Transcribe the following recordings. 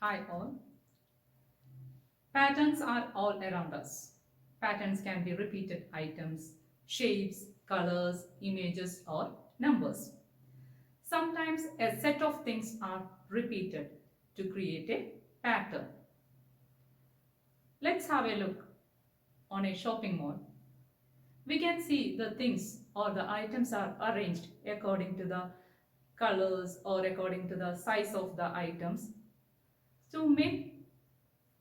Hi all. Patterns are all around us. Patterns can be repeated items, shapes, colors, images or numbers. Sometimes a set of things are repeated to create a pattern. Let's have a look on a shopping mall. We can see the things or the items are arranged according to the colors or according to the size of the items to make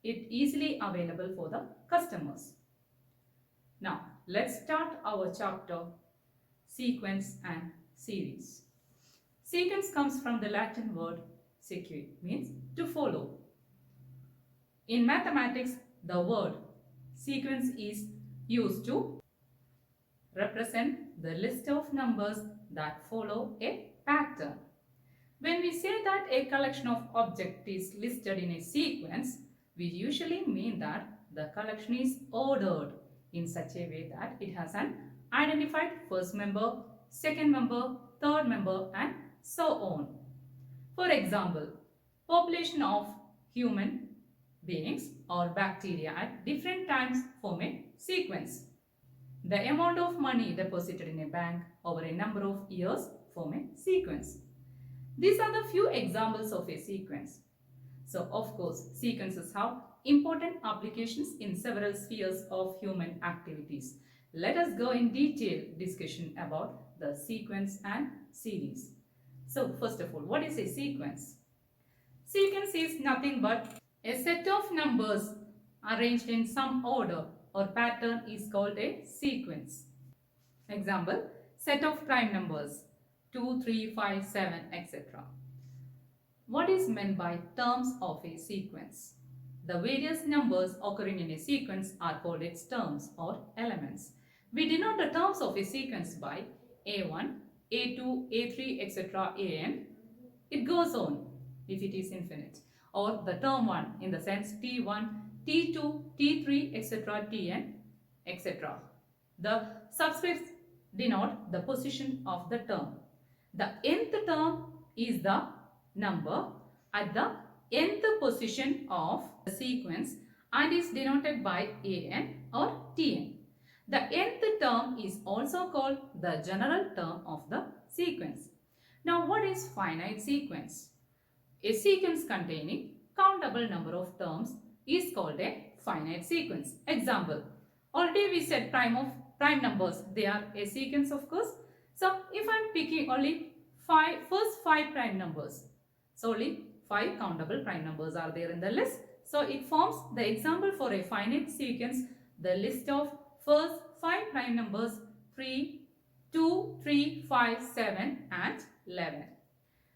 it easily available for the customers. Now, let's start our chapter sequence and series. Sequence comes from the Latin word sequi, means to follow. In mathematics, the word sequence is used to represent the list of numbers that follow a pattern. When we say that a collection of objects is listed in a sequence, we usually mean that the collection is ordered in such a way that it has an identified first member, second member, third member and so on. For example, population of human beings or bacteria at different times form a sequence. The amount of money deposited in a bank over a number of years form a sequence. These are the few examples of a sequence. So, of course, sequences have important applications in several spheres of human activities. Let us go in detailed discussion about the sequence and series. So, first of all, what is a sequence? Sequence is nothing but a set of numbers arranged in some order or pattern is called a sequence. Example, set of prime numbers 2, 3, 5, 7, etc. What is meant by terms of a sequence? The various numbers occurring in a sequence are called its terms or elements. We denote the terms of a sequence by A1, A2, A3, etc. An. It goes on if it is infinite. Or the term 1 in the sense T1, T2, T3, etc. Tn, etc. The subscripts denote the position of the term. The nth term is the number at the nth position of the sequence and is denoted by an or tn. The nth term is also called the general term of the sequence. Now, what is finite sequence? A sequence containing countable number of terms is called a finite sequence. Example, already we said prime numbers, they are a sequence of course. So, if I am picking only first 5 prime numbers, so only 5 countable prime numbers are there in the list. So, it forms the example for a finite sequence, the list of first 5 prime numbers 3, 2, 3, 5, 7 and 11.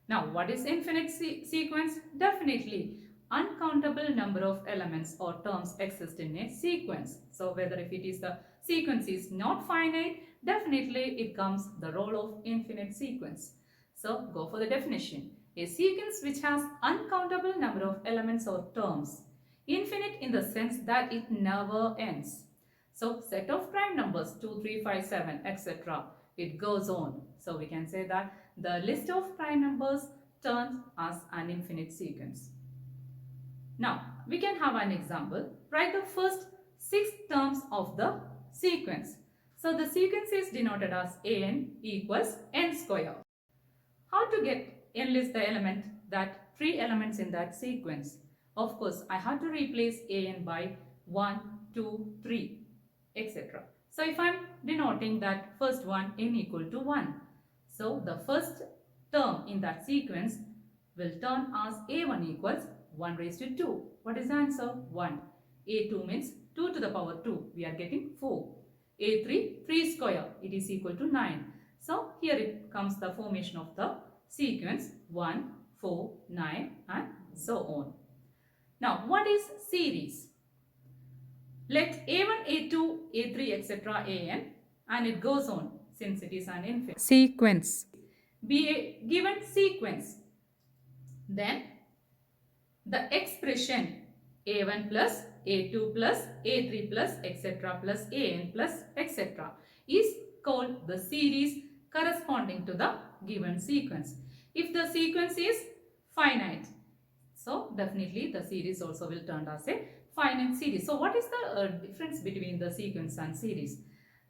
Now, what is infinite sequence? Definitely, uncountable number of elements or terms exist in a sequence. So, whether if it is the sequence is not finite, definitely it comes the role of infinite sequence. So, go for the definition. A sequence which has uncountable number of elements or terms. Infinite in the sense that it never ends. So, set of prime numbers 2, 3, 5, 7, etc. It goes on. So, we can say that the list of prime numbers turns as an infinite sequence. Now, we can have an example. Write the first 6 terms of the sequence. So, the sequence is denoted as an equals n square. How to enlist the element, that 3 elements in that sequence? Of course, I have to replace an by 1, 2, 3, etc. So, if I am denoting that first one n equal to 1. So, the first term in that sequence will turn as a1 equals 1 raised to 2. What is the answer? 1. a2 means 2 to the power 2. We are getting 4. a3, 3 square. It is equal to 9. So, here it comes the formation of the sequence 1, 4, 9 and so on. Now, what is series? Let a1, a2, a3, etc. an and it goes on since it is an infinite sequence. Be a given sequence. Then the expression a1 plus a2 plus a3 plus etc. plus an plus etc. is called the series corresponding to the given sequence. If the sequence is finite, So definitely the series also will turn as a finite series. So what is the difference between the sequence and series?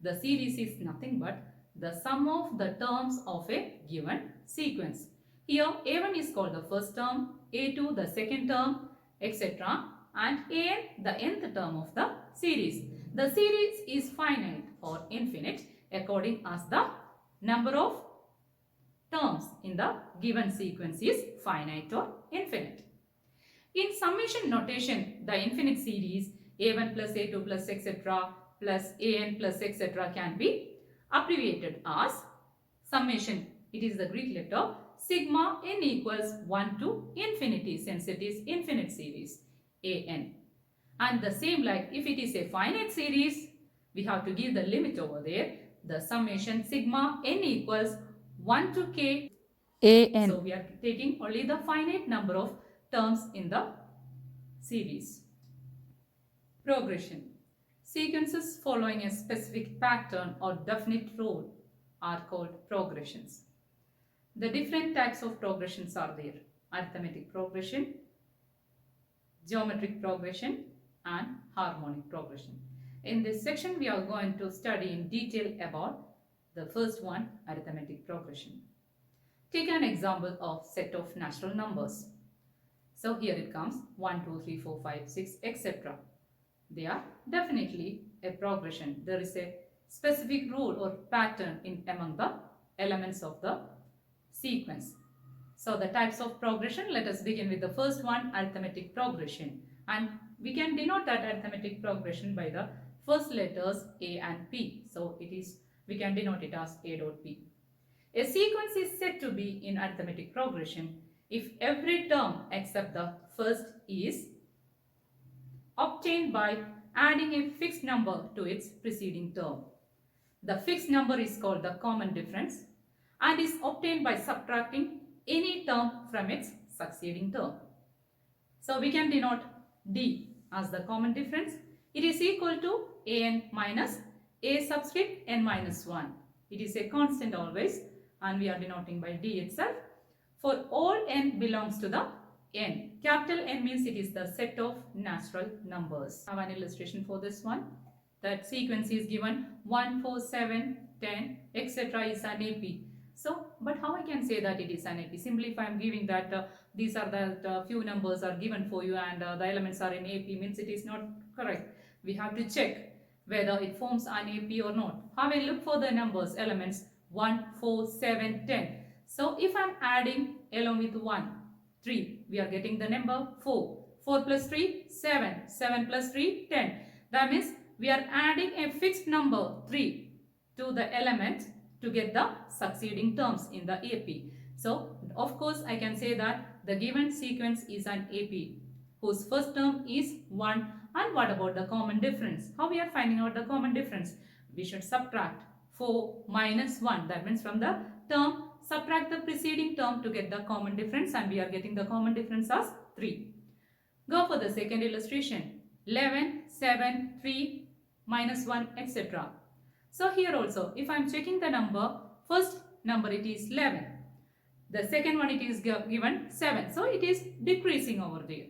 The series is nothing but the sum of the terms of a given sequence. Here A1 is called the first term, A2 the second term, etc. and An the nth term of the series. The series is finite or infinite according as the number of terms in the given sequence is finite or infinite. In summation notation, the infinite series A1 plus A2 plus etc. plus An plus etc. can be abbreviated as summation. It is the Greek letter sigma n equals 1 to infinity, since it is infinite series An. And the same, like if it is a finite series, we have to give the limit over there. The summation sigma n equals 1 to k An. So we are taking only the finite number of terms in the series. Progression. Sequences following a specific pattern or definite rule are called progressions. The different types of progressions are there: arithmetic progression, geometric progression, and harmonic progression. In this section, we are going to study in detail about the first one, arithmetic progression. Take an example of set of natural numbers. So here it comes 1, 2, 3, 4, 5, 6, etc. They are definitely a progression. There is a specific rule or pattern in among the elements of the sequence. So the types of progression, let us begin with the first one, arithmetic progression. And we can denote that arithmetic progression by the first letters A and P. So we can denote it as A dot P. A sequence is said to be in arithmetic progression if every term except the first is obtained by adding a fixed number to its preceding term. The fixed number is called the common difference and is obtained by subtracting any term from its succeeding term. So we can denote D as the common difference. It is equal to An minus A subscript n minus 1. It is a constant always, and we are denoting by D itself. For all n belongs to the n. Capital N means it is the set of natural numbers. I have an illustration for this one. That sequence is given 1, 4, 7, 10, etc. is an AP. So, but how I can say that it is an AP? Simply if I am giving that these are the few numbers are given for you and the elements are in AP, means it is not correct. We have to check whether it forms an AP or not. How I look for the numbers, elements 1, 4, 7, 10. So if I am adding along with 1, 3, we are getting the number 4. 4 plus 3, 7. 7 plus 3, 10. That means we are adding a fixed number 3 to the element to get the succeeding terms in the AP. So of course I can say that the given sequence is an AP whose first term is 1. And what about the common difference? How we are finding out the common difference? We should subtract 4 minus 1. That means from the term subtract the preceding term to get the common difference, and we are getting the common difference as 3. Go for the second illustration. 11, 7, 3, minus 1, etc. So here also, if I am checking the number, first number it is 11. The second one it is given 7. So it is decreasing over there.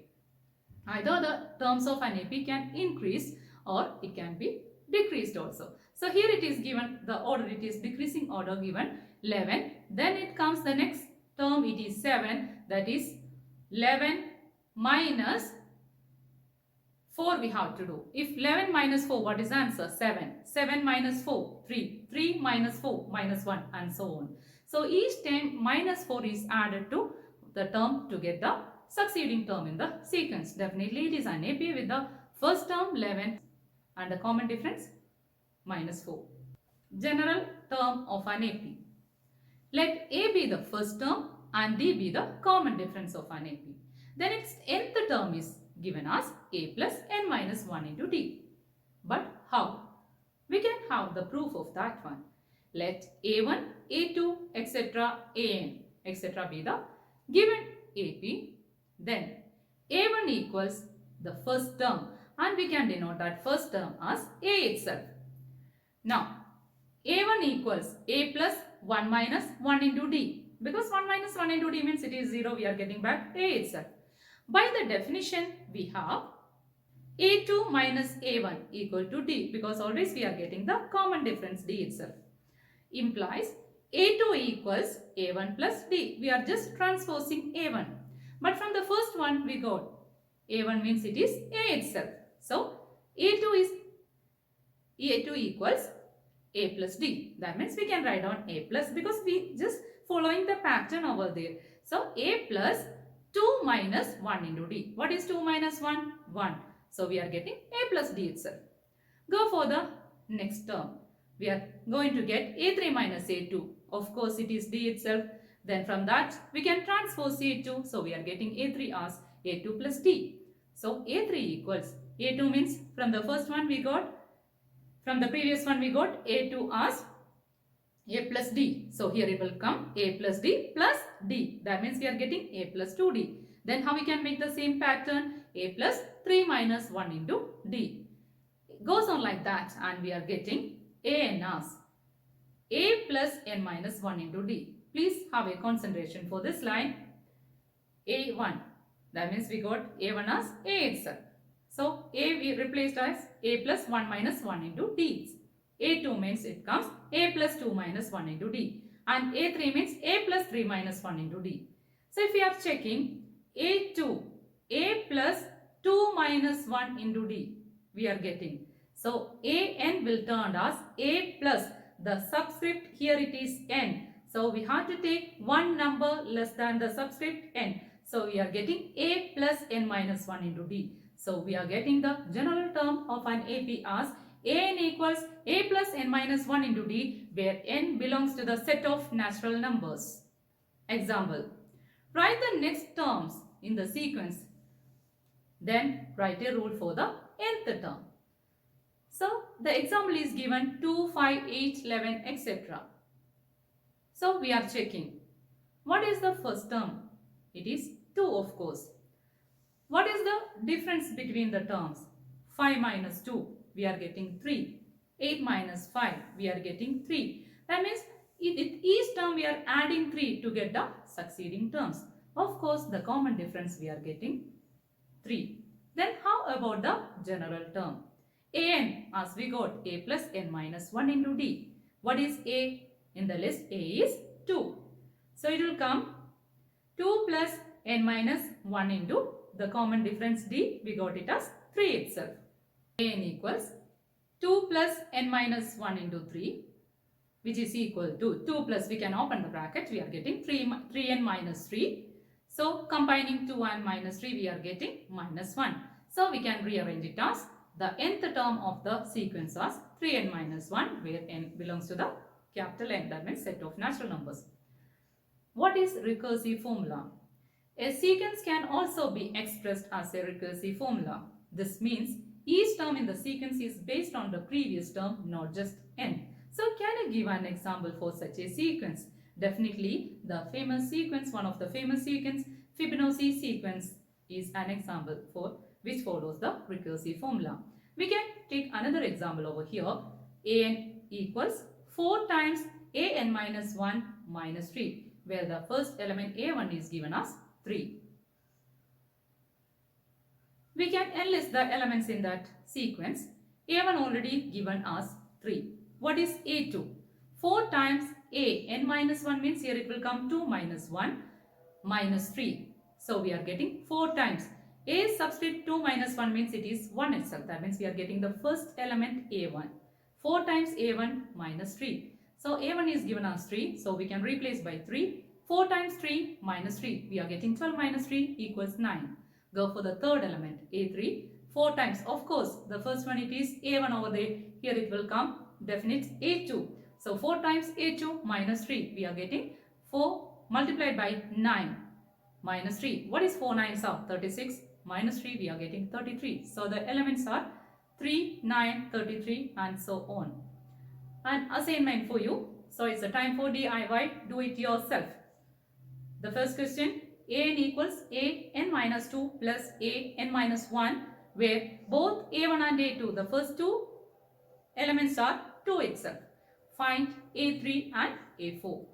Either the terms of an AP can increase or it can be decreased also. So here it is given the order, it is decreasing order given 11. Then it comes the next term, it is 7, that is 11 minus 4 we have to do. If 11 minus 4, what is the answer? 7. 7 minus 4, 3. 3 minus 4, minus 1, and so on. So each time minus 4 is added to the term to get the succeeding term in the sequence. Definitely it is an AP with the first term 11 and the common difference minus 4. General term of an AP. Let A be the first term and D be the common difference of an AP. Then its nth term is given as A plus n minus 1 into D. But how? We can have the proof of that one. Let A1, A2, etc., An, etc. be the given AP. Then A1 equals the first term, and we can denote that first term as A itself. Now, A1 equals A plus 1 minus 1 into D. Because 1 minus 1 into D means it is 0, we are getting back A itself. By the definition, we have A2 minus A1 equal to D, because always we are getting the common difference D itself. Implies A2 equals A1 plus D. We are just transposing A1. But from the first one we got A1 means it is A itself. So A2 equals A plus D. That means we can write down A plus, because we just following the pattern over there. So A plus 2 minus 1 into D. What is 2 minus 1? 1. So we are getting A plus D itself. Go for the next term. We are going to get A3 minus A2. Of course it is D itself. Then from that we can transpose A2. So we are getting A3 as A2 plus D. So A3 equals, A2 means from the first one we got, from the previous one we got A2 as A plus D. So here it will come A plus D plus D. That means we are getting A plus 2D. Then how we can make the same pattern? A plus 3 minus 1 into D. It goes on like that, and we are getting AN as A plus N minus 1 into D. Please have a concentration for this line. A1. That means we got A1 as A itself. So A we replaced as A plus 1 minus 1 into D. A2 means it comes A plus 2 minus 1 into D. And A3 means A plus 3 minus 1 into D. So if we are checking A2, A plus 2 minus 1 into D, we are getting. So AN will turn as A plus the subscript, here it is N. So we have to take one number less than the subscript N. So we are getting A plus N minus 1 into D. So we are getting the general term of an AP as AN equals A plus N minus 1 into D, where N belongs to the set of natural numbers. Example. Write the next terms in the sequence. Then write a rule for the nth term. So the example is given 2, 5, 8, 11, etc. So we are checking. What is the first term? It is 2, of course. What is the difference between the terms? 5 minus 2, we are getting 3. 8 minus 5, we are getting 3. That means with each term we are adding 3 to get the succeeding terms. Of course, the common difference we are getting 3. Then how about the general term? AN, as we got A plus N minus 1 into D. What is A? In the list, A is 2. So it will come 2 plus N minus 1 into the common difference D. We got it as 3 itself. AN equals 2 plus N minus 1 into 3, which is equal to 2 plus, we can open the bracket, we are getting 3n minus 3. So combining 2 and minus 3, we are getting minus 1. So we can rearrange it as the nth term of the sequence as 3n minus 1, where n belongs to the capital N, that means set of natural numbers. What is recursive formula? A sequence can also be expressed as a recursive formula. This means each term in the sequence is based on the previous term, not just n. So can you give an example for such a sequence? Definitely the famous sequence, one of the famous sequence, Fibonacci sequence is an example for which follows the recursive formula. We can take another example over here. An equals 4 times an minus 1 minus 3, where the first element a1 is given as 3. We can enlist the elements in that sequence. A1 already given as 3. What is A2? 4 times n minus 1 means here it will come 2 minus 1 minus 3. So we are getting 4 times. A subscript 2 minus 1 means it is 1 itself. That means we are getting the first element A1. 4 times A1 minus 3. So A1 is given as 3. So we can replace by 3. 4 times 3 minus 3. We are getting 12 minus 3 equals 9. Go for the third element, A3. 4 times, of course, the first one it is A1 over there. Here it will come definite A2. So 4 times A2 minus 3. We are getting 4 multiplied by 9 minus 3. What is 4 nines are? 36 minus 3. We are getting 33. So the elements are 3, 9, 33 and so on. An assignment for you. So it's a time for DIY. Do it yourself. The first question. An equals an minus 2 plus an minus 1, where both a1 and a2, the first two elements are 2 itself. Find a3 and a4.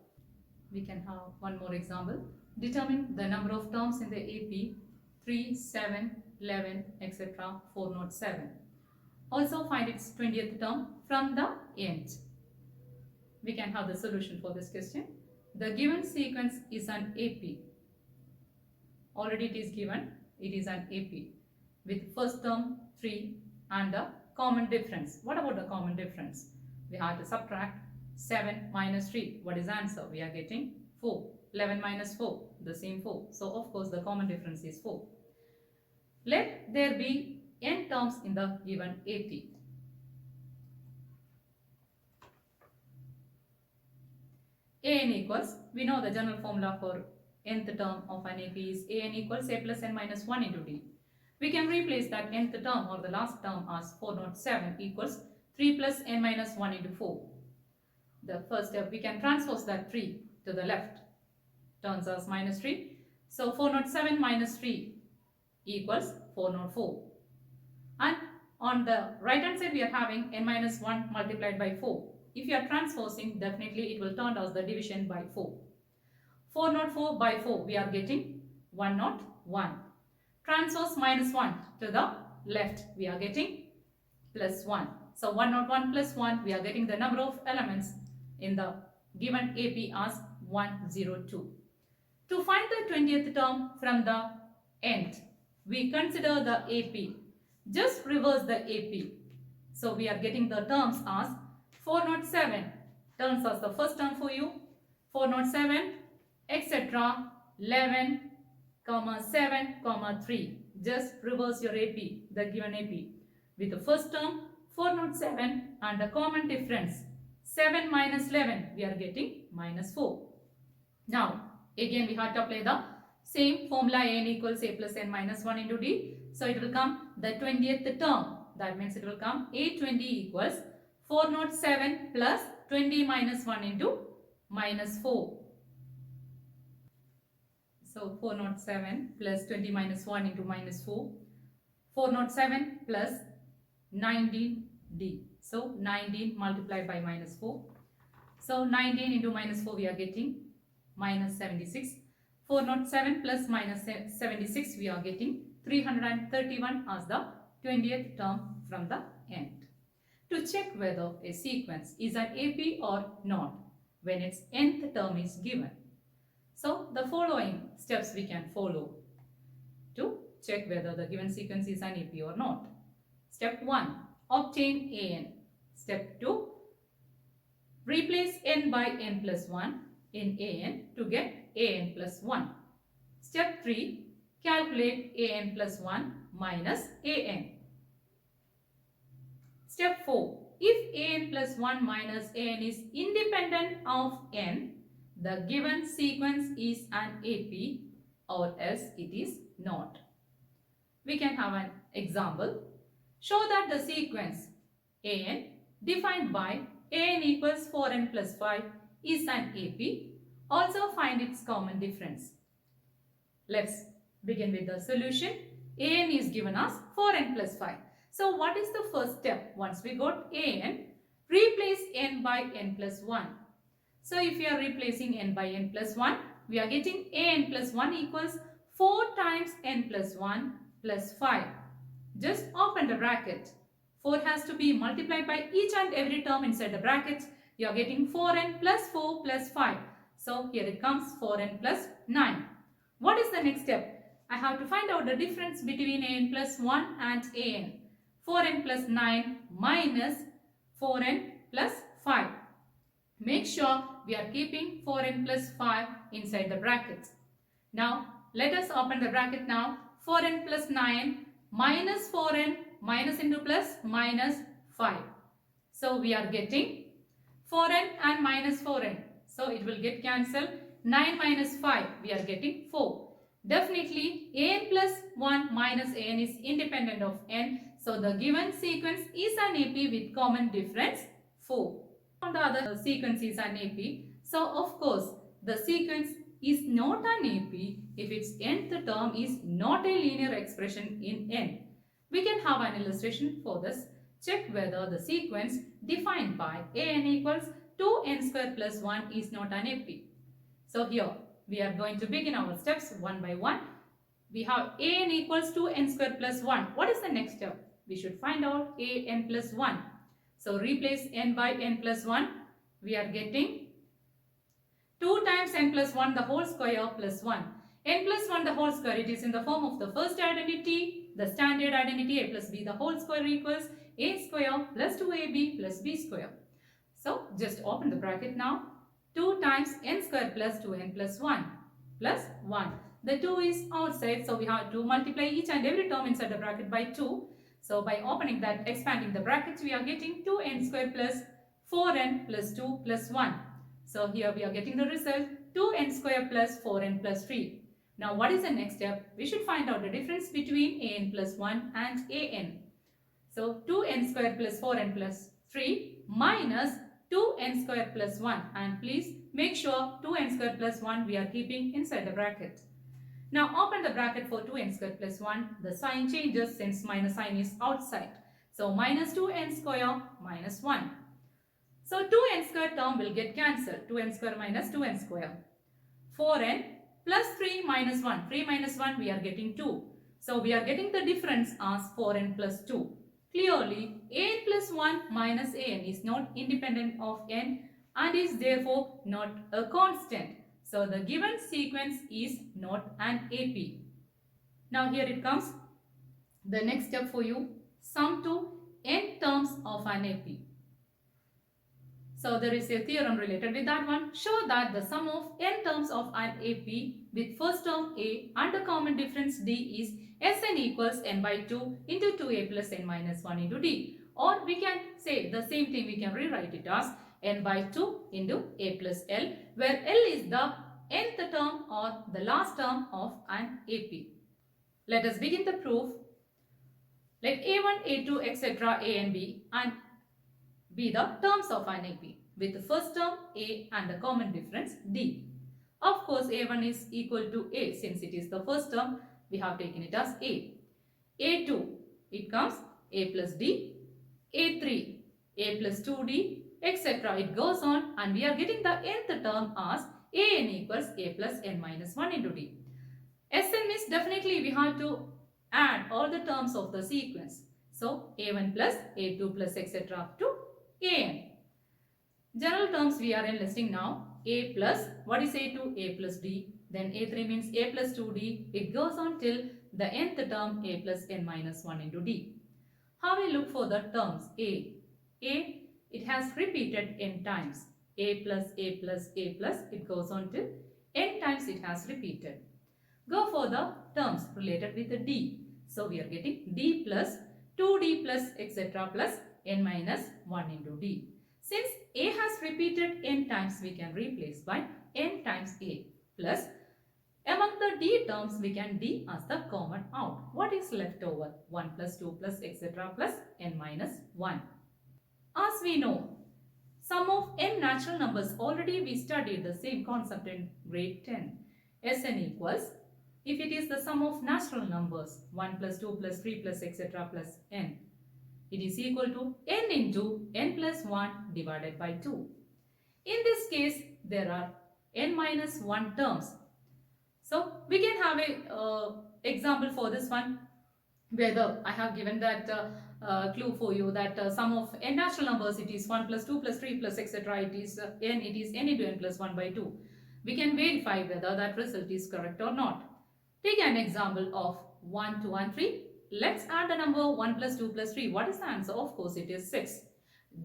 We can have one more example. Determine the number of terms in the AP 3, 7, 11, etc. 407. Also find its 20th term from the end. We can have the solution for this question. The given sequence is an AP. Already it is given, it is an AP with first term 3 and a common difference. What about the common difference? We have to subtract 7 minus 3. What is the answer? We are getting 4. 11 minus 4, the same 4. So of course the common difference is 4. Let there be n terms in the given AP. An equals, we know the general formula for nth term of an AP is an equals a plus n minus 1 into d. We can replace that nth term or the last term as 407 equals 3 plus n minus 1 into 4. The first step, we can transpose that 3 to the left. Turns as minus 3. So 407 minus 3 equals 404. And on the right hand side we are having n minus 1 multiplied by 4. If you are transposing, definitely it will turn as the division by 4. 404 by 4, we are getting 101. Transpose minus 1 to the left, we are getting plus 1. So 101 plus 1, we are getting the number of elements in the given AP as 102. To find the 20th term from the end, we consider the AP. Just reverse the AP. So we are getting the terms as 407 turns as the first term for you, 407, etc. 11, 7, 3. Just reverse your AP, the given AP. With the first term 407 and the common difference 7 minus 11, we are getting minus 4. Now again we have to apply the same formula n equals a plus n minus 1 into d. So it will come the 20th term. That means it will come a20 equals 407 plus 20 minus 1 into minus 4. So 407 plus 20 minus 1 into minus 4. 407 plus 19d. So 19 multiplied by minus 4. So 19 into minus 4 we are getting minus 76. 407 plus minus 76 we are getting 331 as the 20th term from the end. To check whether a sequence is an AP or not when its nth term is given. So the following steps we can follow to check whether the given sequence is an AP or not. Step 1. Obtain an. Step 2. Replace n by n plus 1 in an to get an plus 1. Step 3. Calculate an plus 1 minus an. Step 4. If an plus 1 minus an is independent of n, the given sequence is an AP or else it is not. We can have an example. Show that the sequence an defined by an equals 4n plus 5 is an AP. Also find its common difference. Let's begin with the solution. An is given as 4n plus 5. So what is the first step? Once we got an, replace n by n plus 1. So if we are replacing n by n plus 1, we are getting an plus 1 equals 4 times n plus 1 plus 5. Just open the bracket. 4 has to be multiplied by each and every term inside the brackets. You are getting 4n plus 4 plus 5. So here it comes 4n plus 9. What is the next step? I have to find out the difference between an plus 1 and an. 4n plus 9 minus 4n plus 5. Make sure we are keeping 4n plus 5 inside the brackets. Now let us open the bracket now. 4n plus 9 minus 4n minus into plus minus 5. So we are getting 4n and minus 4n. So it will get cancelled. 9 minus 5 we are getting 4. Definitely an plus 1 minus an is independent of n. So the given sequence is an AP with common difference 4. On the other sequence is an AP. So of course the sequence is not an AP if its nth term is not a linear expression in n. We can have an illustration for this. Check whether the sequence defined by an equals 2n square plus 1 is not an AP. So here we are going to begin our steps one by one. we have an equals to n square plus 1. What is the next step? We should find out an plus 1. So replace n by n plus 1. We are getting 2 times n plus 1 the whole square plus 1. N plus 1 the whole square, it is in the form of the first identity, the standard identity a plus b the whole square equals a square plus 2ab plus b square. So just open the bracket now. 2 times n square plus 2n plus 1 plus 1. The 2 is outside, so we have to multiply each and every term inside the bracket by 2. So by opening that, expanding the brackets, we are getting 2n square plus 4n plus 2 plus 1. So here we are getting the result 2n square plus 4n plus 3. Now what is the next step? We should find out the difference between an plus 1 and an. So 2n square plus 4n plus 3 minus 2n square plus 1, and please make sure 2n square plus 1 we are keeping inside the bracket. Now open the bracket for 2n square plus 1. The sign changes since minus sign is outside. So minus 2n square minus 1. So 2n square term will get cancelled. 2n square minus 2n square. 4n plus 3 minus 1. 3 minus 1 we are getting 2. So we are getting the difference as 4n plus 2. Clearly, an plus 1 minus an is not independent of n and is therefore not a constant. So the given sequence is not an AP. Now here it comes. The next step for you, sum to n terms of an AP. So there is a theorem related with that one. Show that the sum of n terms of an AP with first term a and the common difference d is Sn equals n by 2 into 2a plus n minus 1 into d. Or we can say the same thing, we can rewrite it as n by 2 into a plus l, where l is the nth term or the last term of an AP. Let us begin the proof. Let a1, a2, etc. a and b and be the terms of an AP with the first term a and the common difference d. Of course, a1 is equal to a since it is the first term. We have taken it as a. a2, it comes a plus d. a3, a plus 2d, etc. It goes on and we are getting the nth term as an equals a plus n minus 1 into d. Sn means definitely we have to add all the terms of the sequence. So a1 plus a2 plus etc. up to an. General terms we are enlisting now. A plus, what is a2? A plus d. Then a3 means a plus 2d. It goes on till the nth term a plus n minus 1 into d. How we look for the terms a? A, it has repeated n times. A plus a plus a plus. It goes on till n times it has repeated. Go for the terms related with the d. So we are getting d plus 2d plus etc. plus n minus 1 into d. Since a has repeated n times, we can replace by n times a plus among the d terms we can d as the common out. What is left over? 1 plus 2 plus etc. plus n minus 1. As we know, sum of n natural numbers, already we studied the same concept in grade 10. Sn equals, if it is the sum of natural numbers 1 plus 2 plus 3 plus etc. plus n, it is equal to n into n plus 1 divided by 2. In this case, there are n minus 1 terms. So we can have a example for this one, whether I have given that clue for you that sum of n natural numbers, it is 1 plus 2 plus 3 plus etc. It is n into n plus 1 by 2. We can verify whether that result is correct or not. Take an example of 1, 2 and 3. Let's add the number 1 plus 2 plus 3. What is the answer? Of course, it is 6.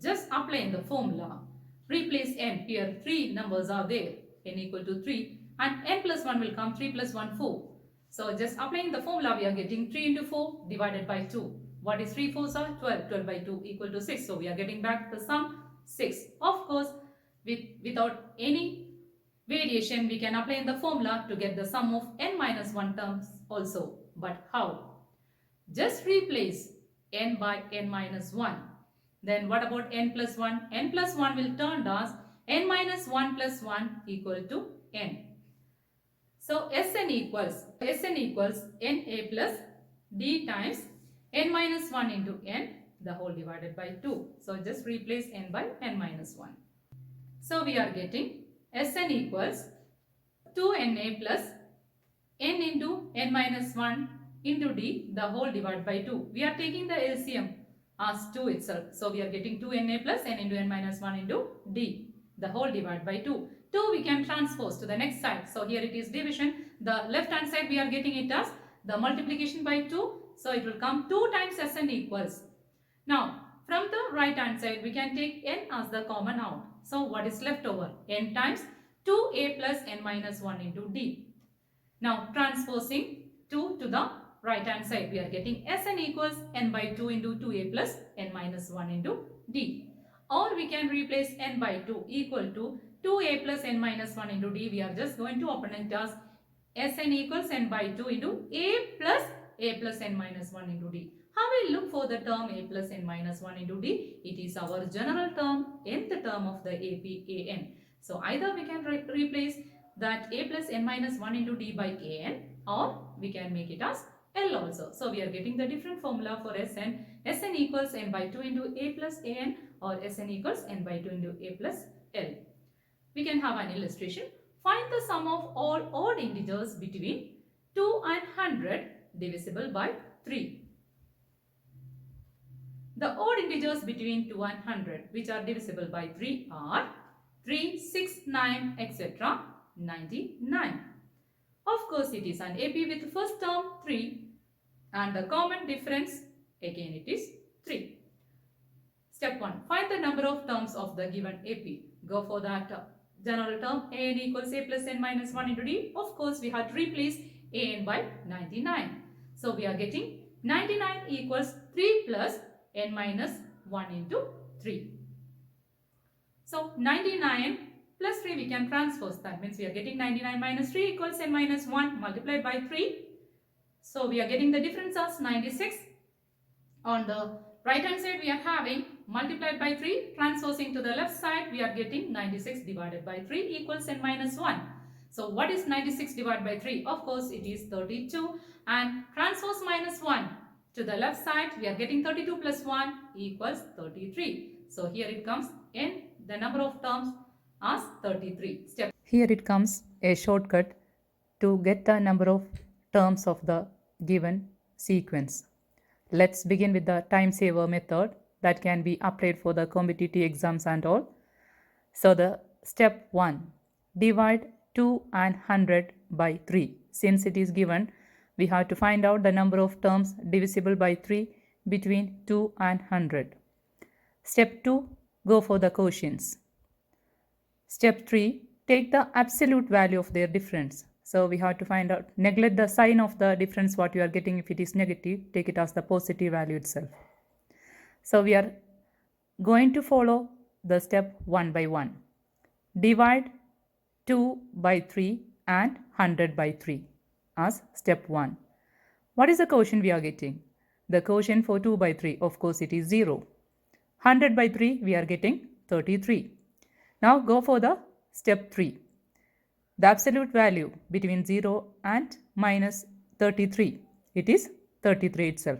Just apply in the formula. Replace n. Here 3 numbers are there. N equal to 3. And n plus 1 will come 3 plus 1, 4. So just applying the formula, we are getting 3 into 4 divided by 2. What is 3 4s are 12. 12 by 2 equal to 6. So we are getting back the sum 6. Of course, without any variation, we can apply in the formula to get the sum of n minus 1 terms also. But how? Just replace n by n minus 1. Then what about n plus 1? N plus 1 will turn as n minus 1 plus 1 equal to n. So Sn equals na plus d times n minus 1 into n, the whole divided by 2. So just replace n by n minus 1. So we are getting Sn equals 2na plus n into n minus 1 into d the whole divided by 2. We are taking the LCM as 2 itself. So we are getting 2na plus n into n minus 1 into d the whole divided by 2. 2 we can transpose to the next side. So here it is division. The left hand side we are getting it as the multiplication by 2. So it will come 2 times Sn equals. Now from the right hand side we can take n as the common out. So what is left over? N times 2a plus n minus 1 into d. Now transposing 2 to the right hand side, we are getting Sn equals n by 2 into 2a plus n minus 1 into d. Or we can replace n by 2 equal to 2a plus n minus 1 into d. We are just going to open it as Sn equals n by 2 into a plus n minus 1 into d. How we look for the term a plus n minus 1 into d? It is our general term, nth term of the AP an. So either we can replace that a plus n minus 1 into d by an, or we can make it as L also. So we are getting the different formula for Sn. Sn equals n by 2 into a plus an, or Sn equals n by 2 into a plus L. We can have an illustration. Find the sum of all odd integers between 2 and 100 divisible by 3. The odd integers between 2 and 100 which are divisible by 3 are 3, 6, 9, etc. 99. Of course, it is an AP with the first term 3 and the common difference again it is 3. Step 1. Find the number of terms of the given AP. Go for that general term an equals a plus n minus 1 into d. Of course, we had to replace an by 99. So, we are getting 99 equals 3 plus n minus 1 into 3. So, 99 plus 3 we can transpose. That means we are getting 99 minus 3 equals n minus 1 multiplied by 3. So, we are getting the difference as 96. On the right hand side we are having multiplied by 3. Transposing to the left side we are getting 96 divided by 3 equals n minus 1. So, what is 96 divided by 3? Of course, it is 32, and transpose minus 1 to the left side we are getting 32 plus 1 equals 33. So, here it comes n the number of terms as 33. Here it comes a shortcut to get the number of terms of the given sequence. Let's begin with the time saver method that can be applied for the competitive exams and all. So the step 1, divide 2 and 100 by 3. Since it is given, we have to find out the number of terms divisible by 3 between 2 and 100. Step 2, go for the quotients. Step 3, take the absolute value of their difference. So we have to find out, neglect the sign of the difference what you are getting. If it is negative, take it as the positive value itself. So we are going to follow the step one by one. Divide 2 by 3 and 100 by 3 as step 1. What is the quotient we are getting? The quotient for 2 by 3, of course, it is 0. 100 by 3, we are getting 33. Now go for the step 3. The absolute value between 0 and minus 33. It is 33 itself.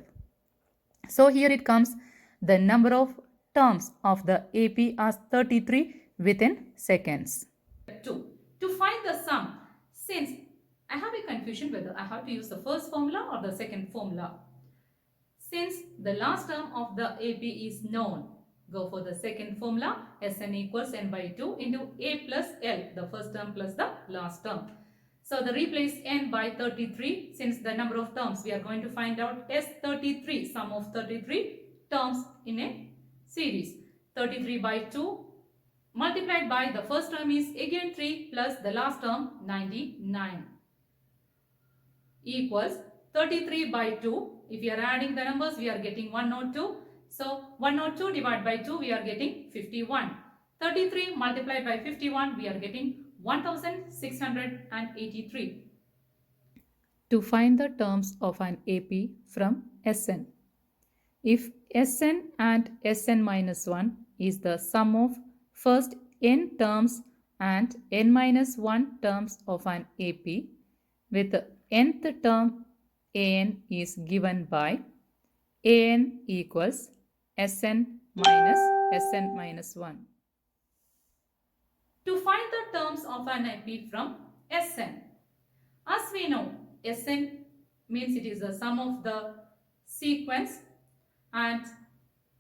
So here it comes the number of terms of the AP as 33 within seconds. 2. To find the sum, since I have a confusion whether I have to use the first formula or the second formula. Since the last term of the AP is known, go for the second formula. Sn equals n by 2 into a plus L, the first term plus the last term. So the replace n by 33, since the number of terms we are going to find out S33, sum of 33 terms in a series. 33 by 2 multiplied by the first term is again 3 plus the last term 99 equals 33 by 2. If you are adding the numbers, we are getting 102. So 102 divided by 2, we are getting 51. 33 multiplied by 51, we are getting 1683. To find the terms of an AP from Sn. If Sn and Sn minus 1 is the sum of first n terms and n minus 1 terms of an AP, with the nth term an is given by an equals Sn minus 1. To find the terms of an AP from Sn, as we know, Sn means it is the sum of the sequence, and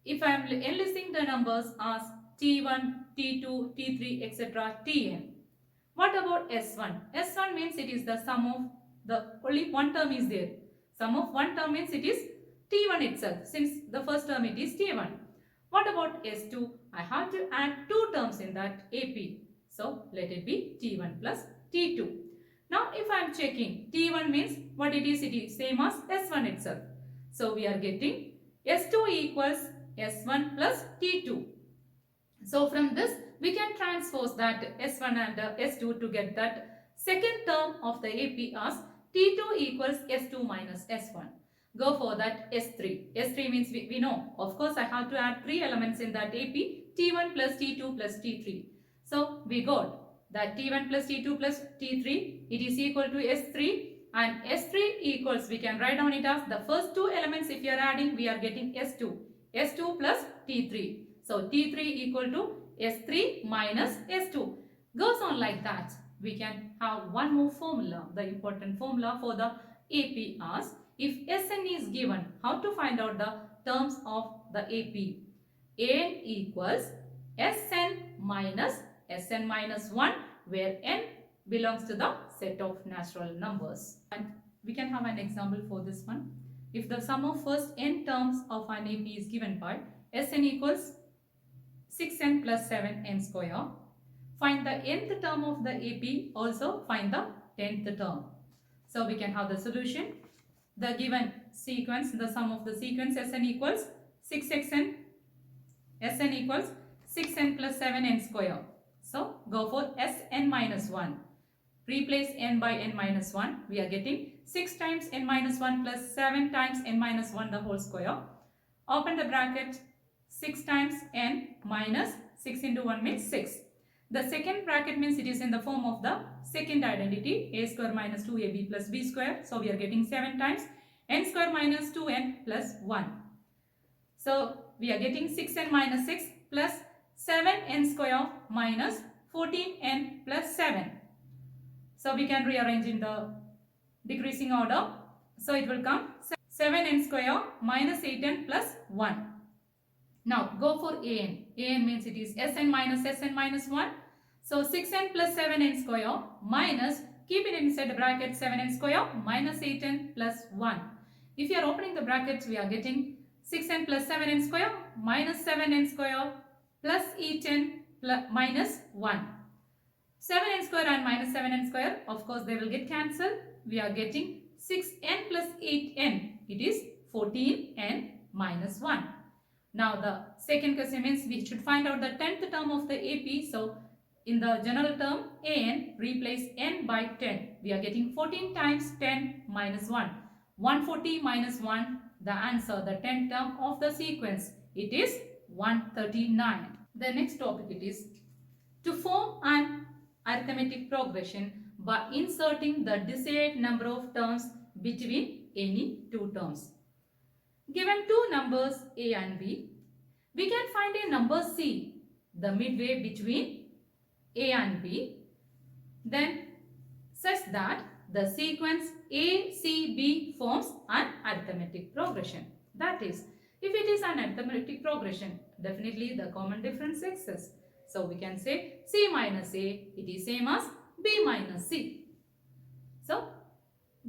if I am enlisting the numbers as T1, T2, T3, etc., Tn. What about S1? S1 means it is the sum of the only one term is there. Sum of one term means it is T1 itself, since the first term it is T1. What about S2? I have to add two terms in that AP. So let it be T1 plus T2. Now if I am checking, T1 means what it is same as S1 itself. So we are getting S2 equals S1 plus T2. So from this we can transpose that S1 and S2 to get that second term of the AP as T2 equals S2 minus S1. Go for that S3. S3 means we know, of course I have to add three elements in that AP, T1 plus T2 plus T3. So we got that T1 plus T2 plus T3, it is equal to S3, and S3 equals, we can write down it as the first two elements if you are adding, we are getting S2. S2 plus T3. So T3 equal to S3 minus S2. Goes on like that. We can have one more formula, the important formula for the AP as, if Sn is given, how to find out the terms of the AP? An equals Sn minus 1, where n belongs to the set of natural numbers. And we can have an example for this one. If the sum of first n terms of an AP is given by Sn equals 6n plus 7n square. Find the nth term of the AP, also find the 10th term. So we can have the solution. The given sequence, the sum of the sequence Sn equals 6xn, Sn equals 6n plus 7n square. So go for Sn minus 1. Replace n by n minus 1. We are getting 6 times n minus 1 plus 7 times n minus 1 the whole square. Open the bracket. 6 times n minus 6 into 1 means 6. The second bracket means it is in the form of the second identity, a square minus 2ab plus b square. So we are getting 7 times n square minus 2n plus 1. So we are getting 6n minus 6 plus 7n square minus 14n plus 7. So we can rearrange in the decreasing order. So it will come 7n square minus 8n plus 1. Now go for An. An means it is Sn minus 1. So 6n plus 7n square minus, keep it inside the bracket, 7n square minus 8n plus 1. If you are opening the brackets, we are getting 6n plus 7n square minus 7n square plus 8n plus minus 1. 7n square and minus 7n square, of course they will get cancelled. We are getting 6n plus 8n. It is 14n minus 1. Now the second question means we should find out the 10th term of the AP. So in the general term An, replace n by 10. We are getting 14 times 10 minus 1. 140 minus 1, the answer, the 10th term of the sequence. It is 139. The next topic it is to form an arithmetic progression by inserting the desired number of terms between any two terms. Given two numbers a and b, we can find a number c, the midway between a and b, then such that the sequence a, c, b forms an arithmetic progression. That is, if it is an arithmetic progression, definitely the common difference exists. So we can say c minus a, it is same as b minus c. So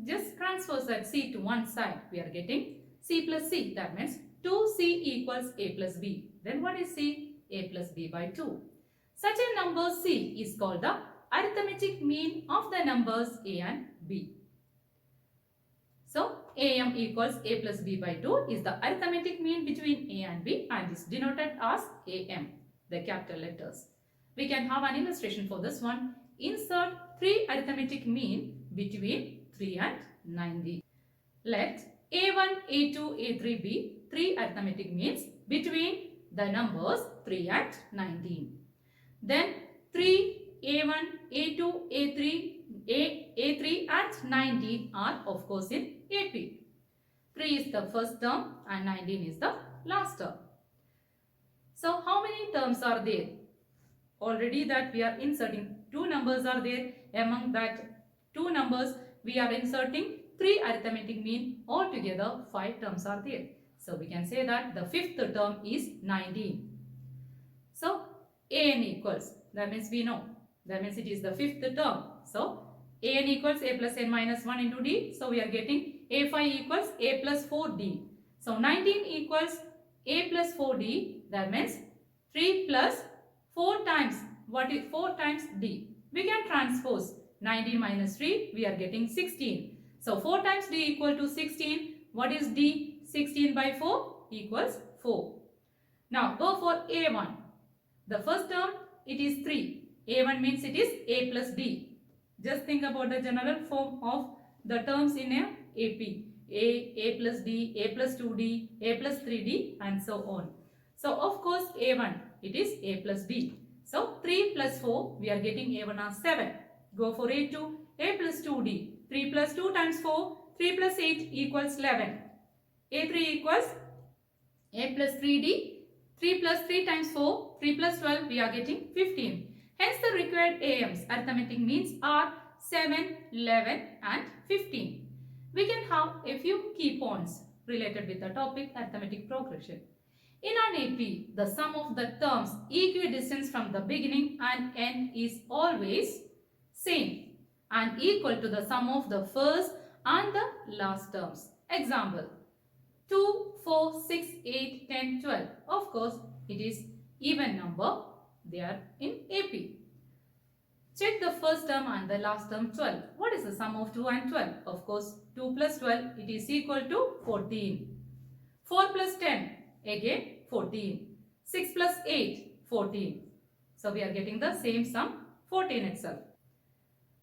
just transfer that c to one side. We are getting c plus c, that means 2c equals a plus b. Then what is c? A plus b by 2. Such a number c is called the arithmetic mean of the numbers a and b. So am equals a plus b by 2 is the arithmetic mean between a and b, and is denoted as am, the capital letters. We can have an illustration for this one. Insert 3 arithmetic mean between 3 and 90. Let a1, a2, a3 be 3 arithmetic means between the numbers 3 and 19. Then 3, a1, a2, a3, a3 and 19 are of course in AP. 3 is the first term and 19 is the last term. So how many terms are there? Already that we are inserting 2 numbers are there. Among that 2 numbers we are inserting 3 arithmetic mean, altogether 5 terms are there. So we can say that the fifth term is 19. So an equals, that means we know, that means it is the fifth term. So an equals a plus n minus 1 into d. So we are getting a5 equals a plus 4d. So 19 equals a plus 4d, that means 3 plus 4 times, what is 4 times d? We can transpose 19 minus 3, we are getting 16. So 4 times d equal to 16. What is d? 16 by 4 equals 4. Now go for a1. The first term, it is 3. a1 means it is a plus d. Just think about the general form of the terms in a AP. A plus d, a plus 2d, a plus 3d and so on. So of course a1, it is a plus d. So 3 plus 4, we are getting a1 as 7. Go for a2, a plus 2d. 3 plus 2 times 4, 3 plus 8 equals 11. a3 equals a plus 3d. 3 plus 3 times 4, 3 plus 12, we are getting 15. Hence the required AMs, arithmetic means, are 7, 11 and 15. We can have a few key points related with the topic arithmetic progression. In an AP, the sum of the terms equidistant from the beginning and end is always same and equal to the sum of the first and the last terms. Example, 2, 4, 6, 8, 10, 12. Of course, it is even number. They are in AP. Check the first term and the last term 12. What is the sum of 2 and 12? Of course, 2 plus 12, it is equal to 14. 4 plus 10, again 14. 6 plus 8, 14. So we are getting the same sum, 14 itself.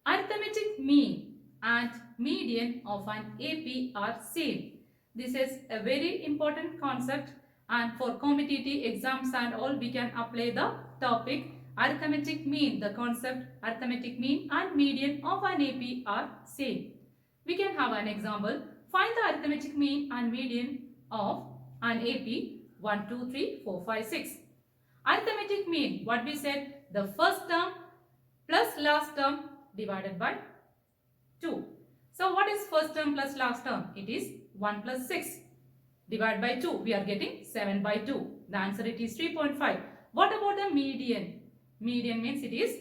Arithmetic mean and median of an AP are same. This is a very important concept, and for competitive exams and all, we can apply the topic arithmetic mean. The concept arithmetic mean and median of an AP are same. We can have an example. Find the arithmetic mean and median of an AP 1, 2, 3, 4, 5, 6. Arithmetic mean, what we said, the first term plus last term divided by 2. So what is first term plus last term? It is 1 plus 6 divided by 2. We are getting 7 by 2. The answer, it is 3.5. What about the median? Median means it is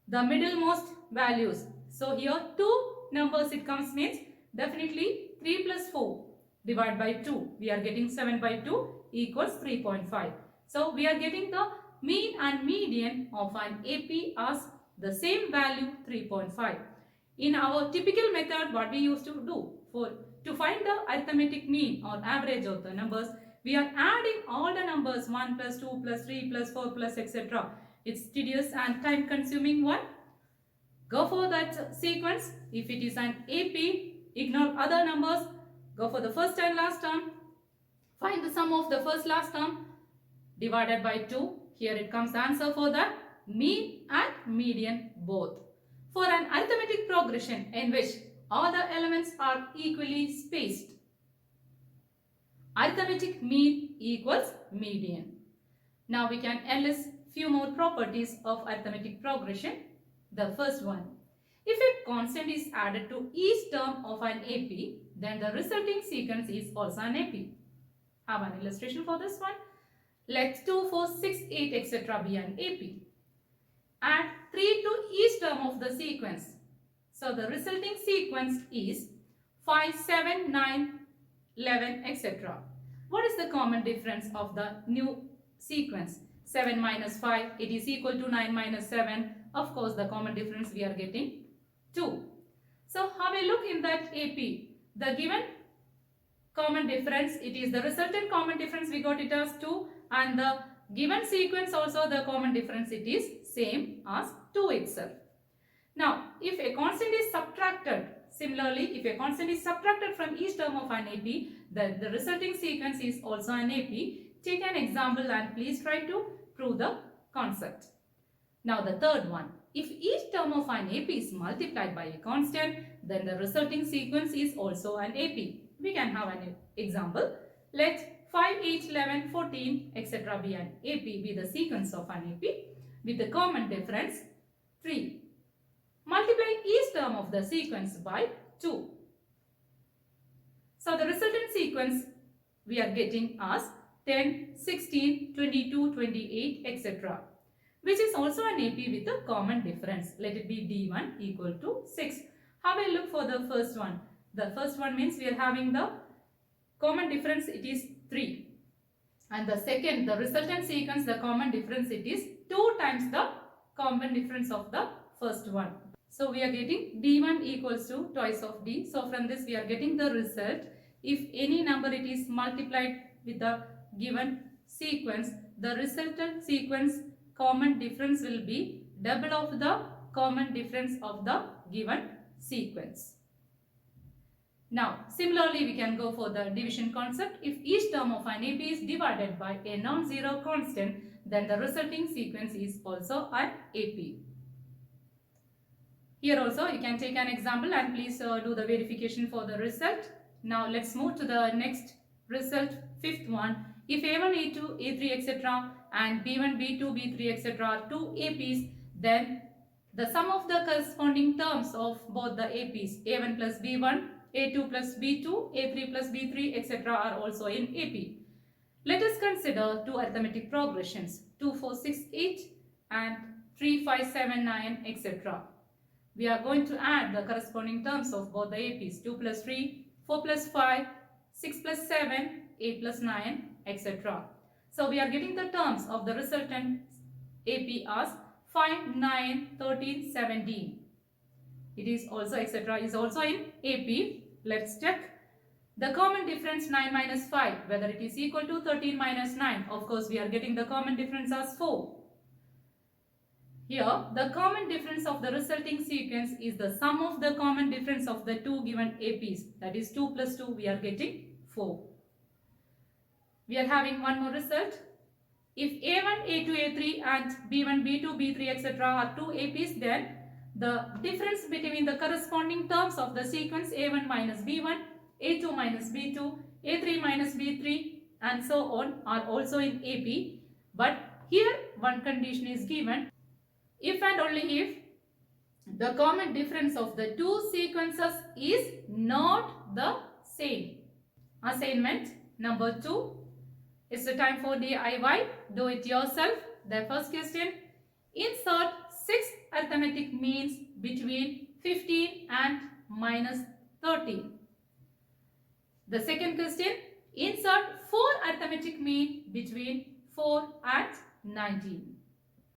the middlemost values. So here 2 numbers it comes means definitely 3 plus 4 divided by 2. We are getting 7 by 2 equals 3.5. So we are getting the mean and median of an AP as the same value, 3.5. In our typical method, what we used to do to find the arithmetic mean or average of the numbers, we are adding all the numbers 1 plus 2 plus 3 plus 4 plus etc. It's tedious and time consuming one. Go for that sequence. If it is an AP, ignore other numbers. Go for the first and last term. Find the sum of the first last term divided by 2. Here it comes the answer for the mean and median both. For an arithmetic progression in which all the elements are equally spaced, arithmetic mean equals median. Now we can enlist few more properties of arithmetic progression. The first one, if a constant is added to each term of an AP, then the resulting sequence is also an AP. Have an illustration for this one. Let 2, 4, 6, 8 etc. be an AP. Add 3 to each term of the sequence. So the resulting sequence is 5, 7, 9, 11 etc. What is the common difference of the new sequence? 7 minus 5, it is equal to 9 minus 7. Of course, the common difference we are getting 2. So have a look in that AP. The given common difference, it is the resultant common difference, we got it as 2, and the given sequence also the common difference, it is same as 2 itself. Now, if a constant is subtracted, similarly, if a constant is subtracted from each term of an AP, then the resulting sequence is also an AP. Take an example and please try to prove the concept. Now, the third one, if each term of an AP is multiplied by a constant, then the resulting sequence is also an AP. We can have an example. Let 5, 8, 11, 14, etc. be an AP, be the sequence of an AP with the common difference 3. Multiply each term of the sequence by 2. So the resultant sequence we are getting as 10, 16, 22, 28, etc. which is also an AP with a common difference. Let it be D1 equal to 6. Have a look for the first one. The first one means we are having the common difference, it is 3. And the second, the resultant sequence, the common difference, it is 2 times the common difference of the first one. So we are getting D1 equals to twice of D. So from this we are getting the result. If any number it is multiplied with the given sequence, the resultant sequence common difference will be double of the common difference of the given sequence. Now, similarly, we can go for the division concept. If each term of an AP is divided by a non-zero constant, then the resulting sequence is also an AP. Here also, you can take an example and please do the verification for the result. Now, let's move to the next result, fifth one. If A1, A2, A3, etc. and B1, B2, B3, etc. are two APs, then the sum of the corresponding terms of both the APs, A1 plus B1, A2 plus B2, A3 plus B3, etc. are also in AP. Let us consider two arithmetic progressions, 2, 4, 6, 8 and 3, 5, 7, 9, etc. We are going to add the corresponding terms of both the APs, 2 plus 3, 4 plus 5, 6 plus 7, 8 plus 9, etc. So we are getting the terms of the resultant AP as 5, 9, 13, 17. It is also etc. is also in AP. Let's check. The common difference 9 minus 5, whether it is equal to 13 minus 9. Of course, we are getting the common difference as 4. Here, the common difference of the resulting sequence is the sum of the common difference of the two given APs. That is 2 plus 2, we are getting 4. We are having one more result. If A1, A2, A3 and B1, B2, B3, etc. are two APs, then the difference between the corresponding terms of the sequence A1 minus B1, A2 minus B2, A3 minus B3 and so on are also in AP. But here one condition is given. If and only if the common difference of the two sequences is not the same. Assignment number 2. It's the time for DIY. Do it yourself. The first question. Insert 6 arithmetic means between 15 and minus 13. The second question. Insert 4 arithmetic mean between 4 and 19.